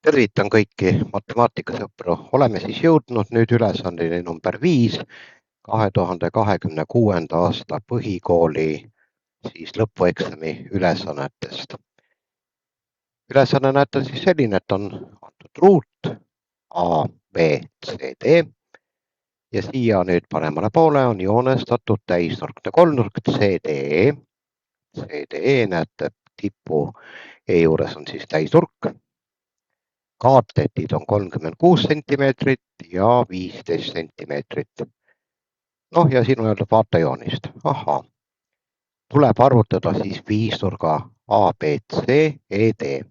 Tervitan kõiki matemaatikasõpru. Oleme siis jõudnud nüüd ülesandeni number 5 2026. aasta põhikooli siis lõpueksami ülesannetest. Ülesanne näete siis selline, et on antud ruut A, B, C, D ja siia nüüd paremale poole on joonestatud täisnurkne kolmnurk CDE. CDE näete tipu E juures on siis täisnurk. Kaatetid on 36 centimeetrit ja 15 centimeetrit. Noh, ja siin on öeldud vaatejoonist. Ahaa. Tuleb arvutada siis viisnurga ABC, ED.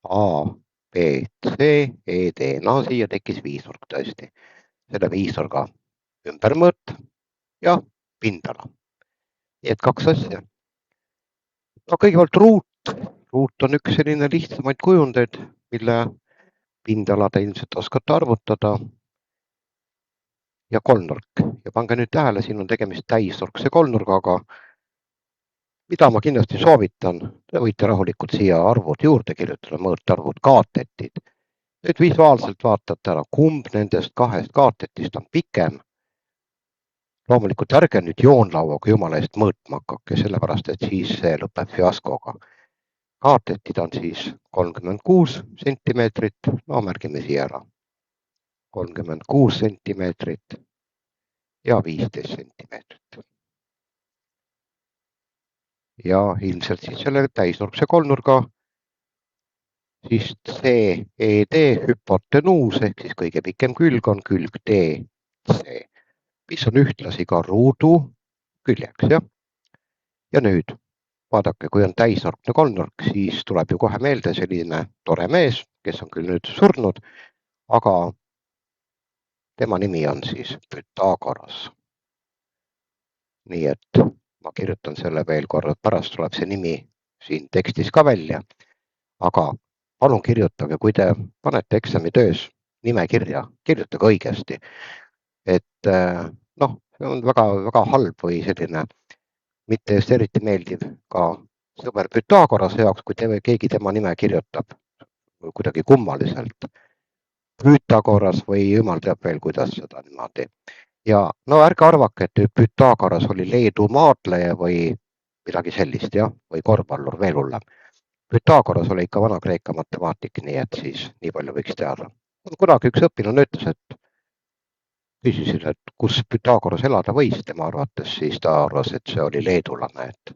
ABC, ED. No, siia tekkis viisnurk tõesti. Selle viisnurga ümbermõõt ja pindala. Nii et kaks asja. No, kõigepealt ruut. Ruut on üks selline lihtsamaid kujundeid, mille pindala te ilmselt oskate arvutada ja kolmnurk. Ja pange nüüd tähele, siin on tegemist täisnurkse kolmnurgaga. Mida ma kindlasti soovitan, te võite rahulikult siia arvud juurde kirjutada, mõõtarvud, kaatetid. Nüüd visuaalselt vaatate ära, kumb nendest kahest kaatetist on pikem. Loomulikult ärge nüüd joonlauaga jumala eest mõõtma hakake, sellepärast et siis see lõpeb fiaskoga. Kaatetid on siis 36 centimeetrit, no märgime siia ära. 36 centimeetrit ja 15 centimeetrit. Ja ilmselt siis selle täisnurkse kolmnurga siis CED hüpotenuus ehk siis kõige pikem külg on külg DC, mis on ühtlasi ka ruudu küljeks. Ja nüüd vaadake, kui on täisnurkne kolmnurk, siis tuleb ju kohe meelde selline tore mees, kes on küll nüüd surnud, aga tema nimi on siis Pythagoras. Nii et ma kirjutan selle veel kord, pärast tuleb see nimi siin tekstis ka välja. Aga palun kirjutage, kui te panete eksamitöös nime kirja, kirjutage õigesti. Et noh, see on väga halb või selline mitte just eriti meeldiv ka sõber Pythagorase jaoks, kui keegi tema nime kirjutab kuidagi kummaliselt. Pythagoras või jumal teab veel, kuidas seda niimoodi. Ja no ärge arvake, et Pythagoras oli Leedu maadleja või midagi sellist, või korvpallur veel hullem. Pythagoras oli ikka Vana-Kreeka matemaatik, nii et siis nii palju võiks teada. Kunagi üks õpilane ütles, et küsisin, et kus Pythagoras elada võis tema arvates, siis ta arvas, et see oli leedulane, et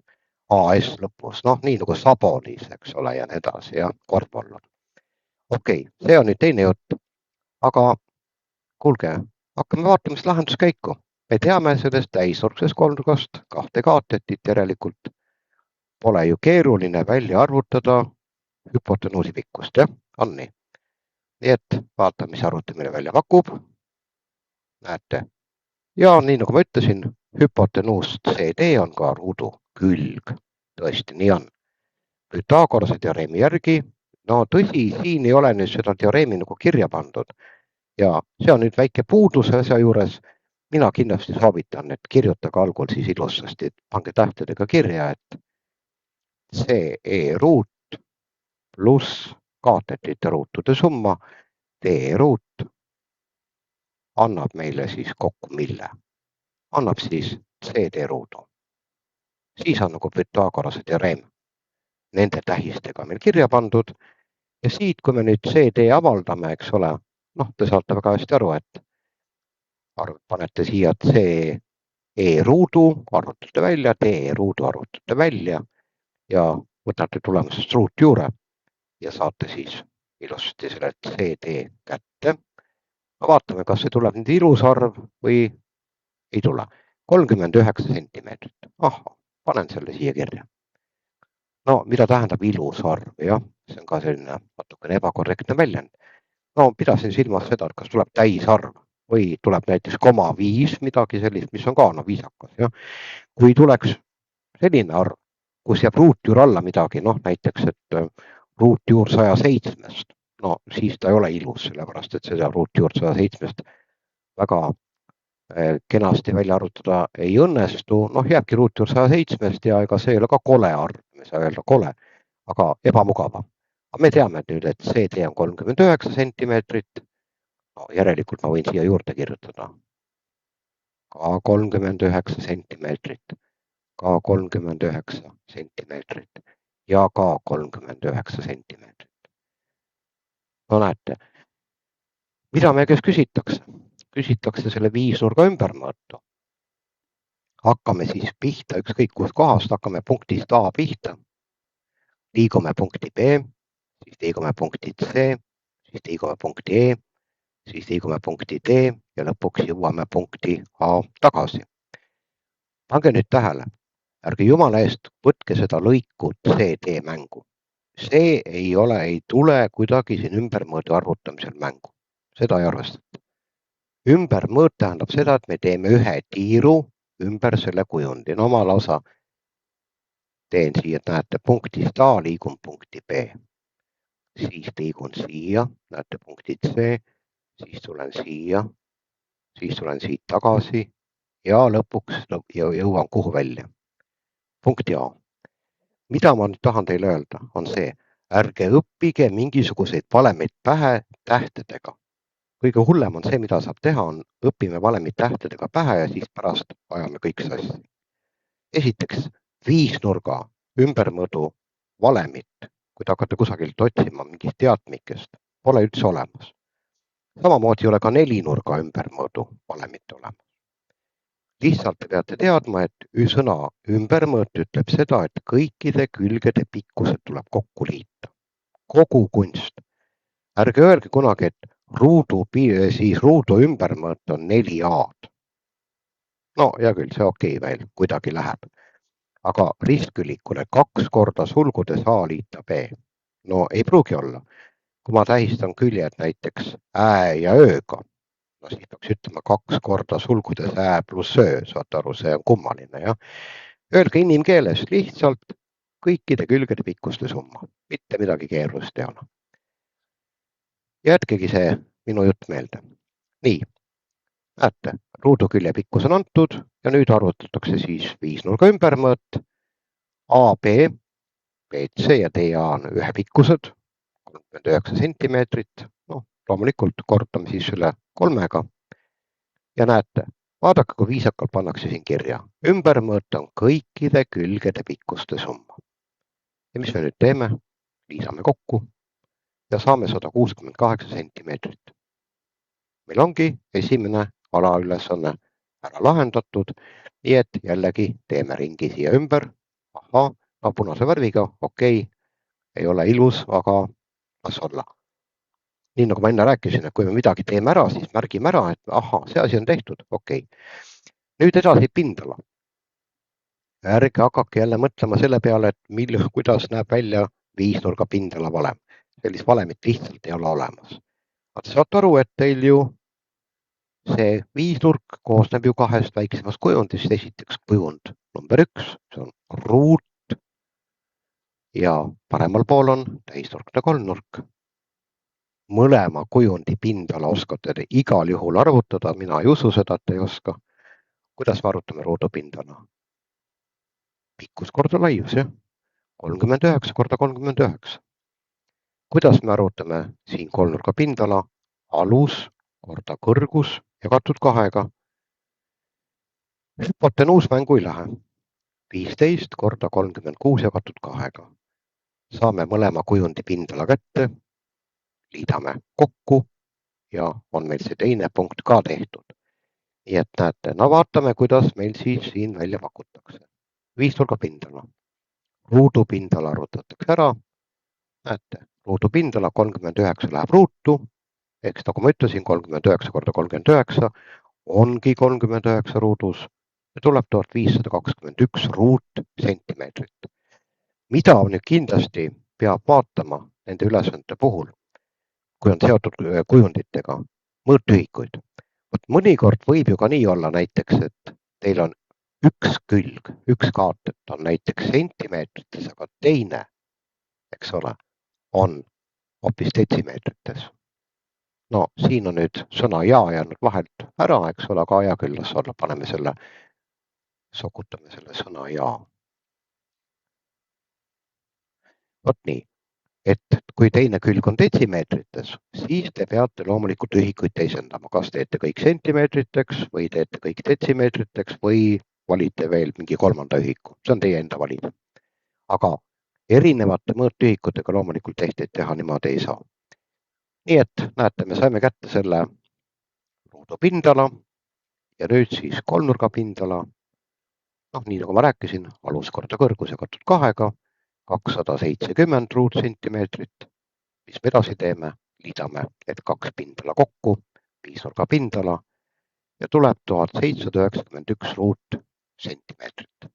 AS lõpus, noh nii nagu Sabonis, eks ole, ja nii edasi, ja korvpallur. Okei, see on nüüd teine jutt, aga kuulge, hakkame vaatama seda lahenduskäiku. Me teame sellest täisnurksest kolmnurgast kahte kaatetit, järelikult pole ju keeruline välja arvutada hüpotenuusi pikkust, on nii. Nii et vaatame, mis arvutamine välja pakub. Näete. Ja nii nagu ma ütlesin, hüpotenuus CD on ka ruudu külg. Tõesti, nii on. Pythagorase teoreemi järgi, no tõsi, siin ei ole nüüd seda teoreemi nagu kirja pandud. Ja see on nüüd väike puudus asja juures. Mina kindlasti soovitan, et kirjutage algul siis ilusasti, et pange tähtedega kirja, et CE ruut pluss kaatetite ruutude summa D ruut annab meile siis kokku mille? Annab siis CD ruudu. Siis on nagu Pythagorase teoreem nende tähistega meil kirja pandud. Ja siit, kui me nüüd CD avaldame, eks ole, noh, te saate väga hästi aru, et panete siia CE ruudu, arvutate välja, D ruudu arvutate välja ja võtate tulemusest ruutjuure ja saate siis ilusti selle CD kätte. Vaatame, kas see tuleb nüüd ilus arv või ei tule. 39 centimeetrit. Aha, panen selle siia kirja. No, mida tähendab ilus arv, jah? See on ka selline natukene ebakorrektne väljend. No, pidasin silmas seda, et kas tuleb täisarv või tuleb näiteks 0,5 midagi sellist, mis on ka viisakas. Kui tuleks selline arv, kus jääb ruutjuur alla midagi, näiteks, et ruutjuur 107-st, siis ta ei ole ilus, sellepärast, et seda ruutjuurt 107-st väga kenasti välja arvutada ei õnnestu, jääbki ruutjuur 107-st ja ega see ei ole ka kole arv, me saa öelda kole, aga ebamugava. Aga me teame nüüd, et CD on 39 sentimeetrit, järelikult ma võin siia juurde kirjutada ka 39 sentimeetrit, ka 39 sentimeetrit ja ka 39 sentimeetrit. Näete, mida me käes küsitakse? Küsitakse selle viisnurga ümbermõõtu. Hakkame siis pihta, ükskõik kust kohast, hakkame punktist A pihta. Liigume punkti B, siis liigume punkti C, siis liigume punkti E, siis liigume punkti D ja lõpuks jõuame punkti A tagasi. Pange nüüd tähele, ärge jumala eest võtke seda lõiku CD mängu. See ei tule kuidagi siin ümbermõõdu arvutamisel mängu. Seda ei arvestata. Ümbermõõt tähendab seda, et me teeme ühe tiiru ümber selle kujundi. Ma lausa teen siia, et näete, punktist A liigun punkti B. Siis liigun siia, näete punkti C, siis tulen siia, siis tulen siit tagasi ja lõpuks jõuan kuhu välja. Punkti A. Mida ma nüüd tahan teile öelda, on see, ärge õppige mingisuguseid valemeid pähe tähtedega. Kõige hullem on see, mida saab teha, on õpime valemid tähtedega pähe ja siis pärast ajame kõik sassi. Esiteks, viisnurga ümbermõõdu valemit, kui te hakkate kusagilt otsima mingist teadmikest, pole üldse olemas. Samamoodi ei ole ka nelinurga ümbermõõdu valemit olemas. Lihtsalt te peate teadma, et sõna ümbermõõt ütleb seda, et kõikide külgede pikkused tuleb kokku liita. Kogu kunst. Ärge öelge kunagi, et ruudu ümbermõõt on 4 A-d. Hea küll, see okei veel, kuidagi läheb. Aga ristkülikule 2 korda sulgudes A liita B. Ei pruugi olla. Kui ma tähistan küljed näiteks ä ja ööga, siis peaks ütlema 2 korda sulgudes ä pluss öö, saate aru, see on kummaline. Ja? Öelge inimkeeles lihtsalt kõikide külgede pikkuste summa, mitte midagi keerulist ei ole. Jätkegi see minu jutt meelde. Nii, näete, ruudukülje pikkus on antud ja nüüd arvutatakse siis viisnurga ümbermõõt. AB, BC ja DA on ühe pikkused, 39 sentimeetrit. Loomulikult korrutame siis üle 3-ga. Ja näete, vaadake, kui viisakalt pannakse siin kirja. Ümbermõõt on kõikide külgede pikkuste summa. Ja mis me nüüd teeme? Liisame kokku ja saame 168 sentimeetrit. Meil ongi esimene alaülesanne ära lahendatud, nii et jällegi teeme ringi siia ümber. Punase värviga, okei, ei ole ilus, aga las olla. Nii nagu ma enne rääkisin, et kui me midagi teeme ära, siis märgime ära, et see asi on tehtud, okei. Nüüd edasi pindala. Ärge hakake jälle mõtlema selle peale, et kuidas näeb välja viisnurga pindala valem. Sellist valemit lihtsalt ei ole olemas. Saate aru, et teil ju see viisnurk koosneb ju 2 väiksemast kujundist. Esiteks kujund number 1, see on ruut ja paremal pool on täisnurkne kolmnurk. Mõlema kujundi pindala oskate te igal juhul arvutada, mina ei usu seda, et ei oska. Kuidas me arvutame ruudupindala? Pikkus korda laius, jah? 39 korda 39. Kuidas me arvutame siin kolmnurga pindala? Alus korda kõrgus jagatud 2-ga. Hüpotenuus mängu ei lähe. 15 korda 36 jagatud 2-ga. Saame mõlema kujundi pindala kätte. Liidame kokku ja on meil see teine punkt ka tehtud. Nii et näete, vaatame, kuidas meil siis siin välja pakutakse. Viisnurga pindala. Ruudupindala arvutatakse ära. Näete, ruudupindala 39 läheb ruutu. Eks nagu ma ütlesin, 39 korda 39 ongi 39 ruudus. Ja tuleb 1521 ruutsentimeetrit. Mida nüüd kindlasti peab vaatama nende ülesannete puhul, kui on seotud kujunditega, mõõtühikuid. Mõnikord võib ju ka nii olla näiteks, et teil on üks külg, üks kaatet on näiteks sentimeetrites, aga teine, eks ole, on hoopis detsimeetrites. No siin on nüüd sõna ja jäänud vahelt ära, eks ole, aga hea küll, las olla, paneme selle, sokutame selle sõna ja. Vot nii, et kui teine külg on detsimeetrites, siis te peate loomulikult ühikuid teisendama, kas teete kõik sentimeetriteks või teete kõik detsimeetriteks või valite veel mingi kolmanda ühiku, see on teie enda valida. Aga erinevate mõõtühikutega loomulikult tehteid teha niimoodi ei saa. Nii et näete, me saime kätte selle ruudupindala ja nüüd siis kolmnurgapindala. Noh, nii nagu ma rääkisin, alus korda kõrgus jagatud 2-ga, 270 ruutsentimeetrit. Mis me edasi teeme? Liidame need kaks pindala kokku, viisnurgapindala ja tuleb 1791 ruutsentimeetrit.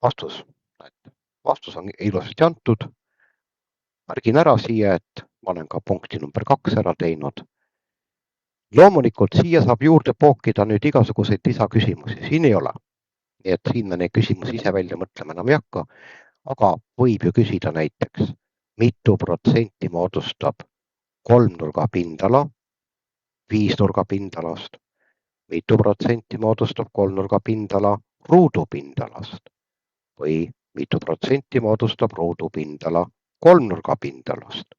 Vastus on ilusasti antud. Märgin ära siia, et ma olen ka punkti number 2 ära teinud. Loomulikult siia saab juurde pookida nüüd igasuguseid lisaküsimusi, siin ei ole. Nii et siin me neid küsimusi ise välja mõtlema enam ei hakka, aga võib ju küsida näiteks, mitu protsenti moodustab kolmnurgapindala viisnurgapindalast, mitu protsenti moodustab kolmnurgapindala ruudupindalast või mitu protsenti moodustab ruudupindala kolmnurgapindalast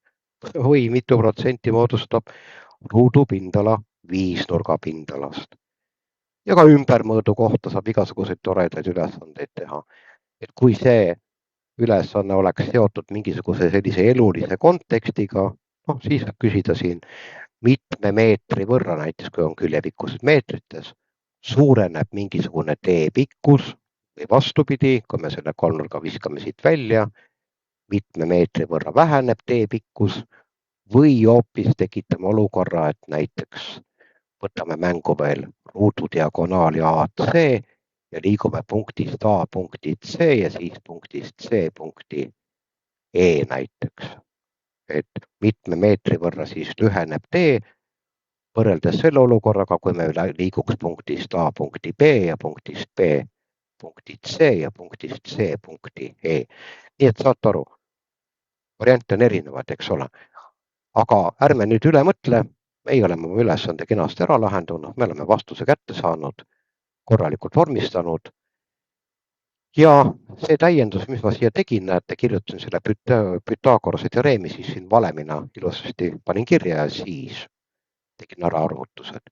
või mitu protsenti moodustab ruudupindala viisnurgapindalast. Ja ka ümbermõõdu kohta saab igasuguseid toredaid ülesandeid teha. Et kui see ülesanne oleks seotud mingisuguse sellise elulise kontekstiga, noh, siis võib küsida siin mitme meetri võrra, näiteks kui on küljepikkused meetrites, suureneb mingisugune tee pikkus või vastupidi, kui me selle kolmnurga viskame siit välja, mitme meetri võrra väheneb tee pikkus või hoopis tekitame olukorra, et näiteks võtame mängu veel ruudu diagonaali AC ja liigume punktist A punkti C ja siis punktist C punkti E näiteks. Et mitme meetri võrra siis lüheneb tee võrreldes selle olukorraga, kui me liiguks punktist A punkti B ja punktist B punkti C ja punktist C punkti E. Nii et saate aru, variante on erinevad, eks ole. Aga ärme nüüd üle mõtle, meie oleme oma ülesande kenasti ära lahendanud, me oleme vastuse kätte saanud, korralikult vormistanud. Ja see täiendus, mis ma siia tegin, näete, kirjutasin selle Pythagorase teoreemi siis siin valemina ilusasti panin kirja ja siis tegin ära arvutused.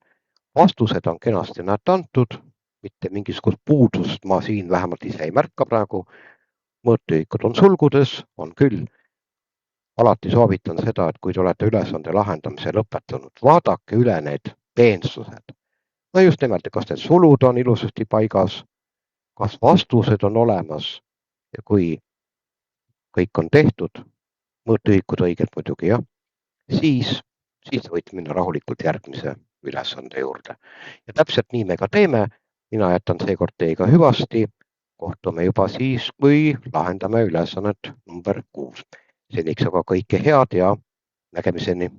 Vastused on kenasti näete antud, mitte mingisugust puudust ma siin vähemalt ise ei märka praegu. Mõõtühikud on sulgudes, on küll. Alati soovitan seda, et kui te olete ülesande lahendamise lõpetanud, vaadake üle need peenstused. No just nimelt, kas need sulud on ilusasti paigas, kas vastused on olemas ja kui kõik on tehtud, mõõtühikud õiged muidugi, jah, siis võite minna rahulikult järgmise ülesande juurde. Ja täpselt nii me ka teeme. Mina jätan seekord teiega hüvasti. Kohtume juba siis, kui lahendame ülesannet number 6. Seniks aga kõike head ja nägemiseni.